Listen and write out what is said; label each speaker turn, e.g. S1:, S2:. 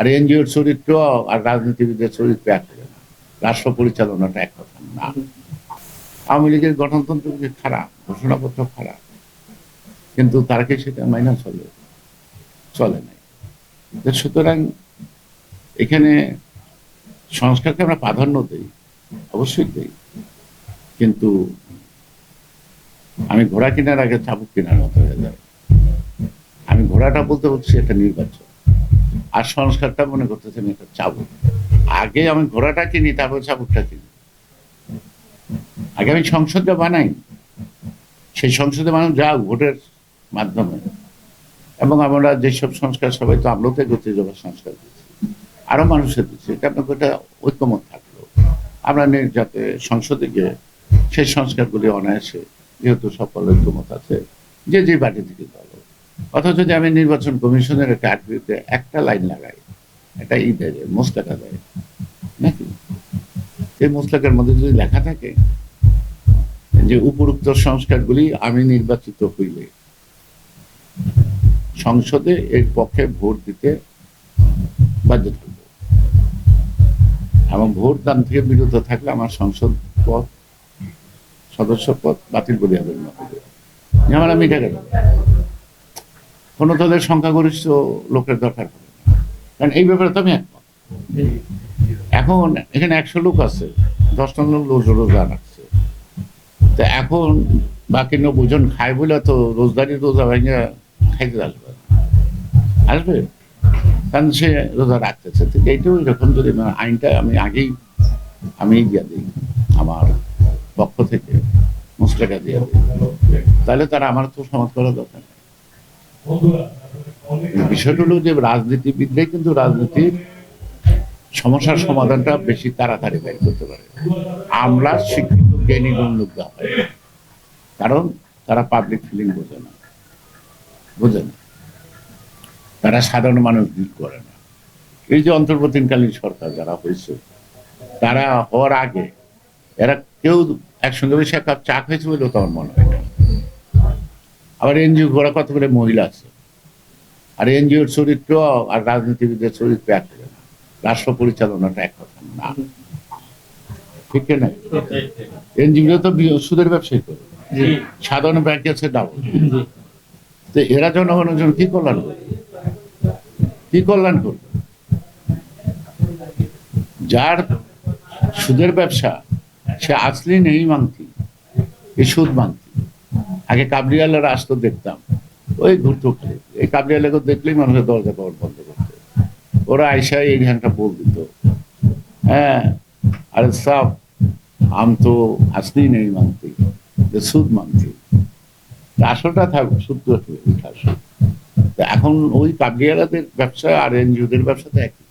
S1: আর এনজিওর চরিত্র আর রাজনীতিবিদের চরিত্র এক হবে না, রাষ্ট্র পরিচালনাটা এক কথা না। আওয়ামী লীগের গঠনতন্ত্র খারাপ, ঘোষণাপত্র খারাপ, কিন্তু তারা কি সেটা মাইনা চলে নাই। সুতরাং এখানে সংস্কারকে আমরা প্রাধান্য দিই, অবশ্যই দিই, কিন্তু আমি ঘোড়া কেনার আগে চাবুক কেনার মতো হয়ে যায়। আমি ঘোড়াটা বলতে বলছি এটা নির্বাচন, আর সংস্কারটা মনে করতেছি আমি একটা চাবুক। আগে আমি ঘোড়াটা কিনি, তারপর চাবুকটা কিনি। আগে আমি সংসদটা বানাই, সেই সংসদে মানুষ যাক ভোটের মাধ্যমে। এবং আমরা যেসব সংস্কার, সবাই তো আমরাও তো গতি জবা সংস্কার দিচ্ছি, আরো মানুষের দিচ্ছি, এটা আপনার একটা ঐক্যমত থাকলো আমরা যাতে সংসদে গিয়ে সেই সংস্কারগুলি অনায়াসে, যেহেতু সকল ঐক্যমত আছে যে যে পার্টি থেকে দল। অথচ যদি আমি নির্বাচন কমিশনের একটা বিরুদ্ধে একটা লাইন লাগাই, এটা দেয় মোস্তাকা দেয় নাকি, এই মোস্তাকার মধ্যে যদি লেখা থাকে যে উপরোক্ত সংস্কারগুলি আমি নির্বাচিত হইলে সংসদে এর পক্ষে ভোট দিতে বাধ্য থাকব, এবং ভোট দান থেকে বিরত থাকলে আমার সংসদ পদ, সদস্য পদ বাতিল করে হবে না। যেমন আমি এটা গেল কোন দলের সংখ্যাগরিষ্ঠ লোকের দরকার হবে না, কারণ এই ব্যাপারে তো আমি একমত। এখন এখানে 100 লোক আছে, 10 লোক রোজা রাখছে, তো এখন বাকি 90 জন খায় বলে তো রোজদারি রোজা ভেঙে খাইতে আসবে, কারণ সে রোজা রাখতেছে। ঠিক এইটাও এরকম, যদি আইনটা আমি আগেই দিয়ে দিই আমার পক্ষ থেকে, মুসলেকা দিয়ে দিই, তাহলে তারা আমার তো সমাজ করা দরকার। বিষয়টা হলো যে রাজনীতিবিদরাই কিন্তু রাজনীতির সমস্যার সমাধানটা বেশি তাড়াতাড়ি বের করতে পারে। আমরা শিক্ষিত জ্ঞানী লোক দেওয়া হয়, কারণ তারা পাবলিক ফিলিং বোঝে না, তারা সাধারণ মানুষ ডিল করে না। এই যে অন্তর্বর্তীকালীন সরকার যারা হয়েছে, তারা হওয়ার আগে এরা কেউ একসঙ্গে বেশি এক কাপ চা খেয়েছে বলেও তো আমার মনে হয় না। আবার এনজিও গোড়া কত করে মহিলা আছে, আর এনজিওর চরিত্র আর রাজনীতিবিদের চরিত্র এক হবে না, রাষ্ট্র পরিচালনাটা এক কথা না, ঠিক না? এনজিও তো সুদের ব্যবসায়ী করে, সাধারণ ব্যাংকে আছে ডাবল। তো এরা জনগণের জন্য কি কল্যাণ করবে, কি কল্যাণ করবে? যার সুদের ব্যবসা সে আসলেই নেই মাংতি, এই সুদ মাংতি। আগে কাবরিয়ালারা আসতো, দেখতাম ওই ঘুরতো খালি, এই কাবরিয়ালাকে দেখলেই মানুষের দরজা পাওয়ার বন্ধ করতো, ওরা আইসা এই ধ্যানটা বল দিত, হ্যাঁ আরে সব আম তো আসলেই নেই মাংতি, সুদ মাংতি, আসলটা থাকবে শুদ্ধ আসল। এখন ওই কাবরিয়ালাদের ব্যবসা আর এনজিওদের ব্যবসাতে একই।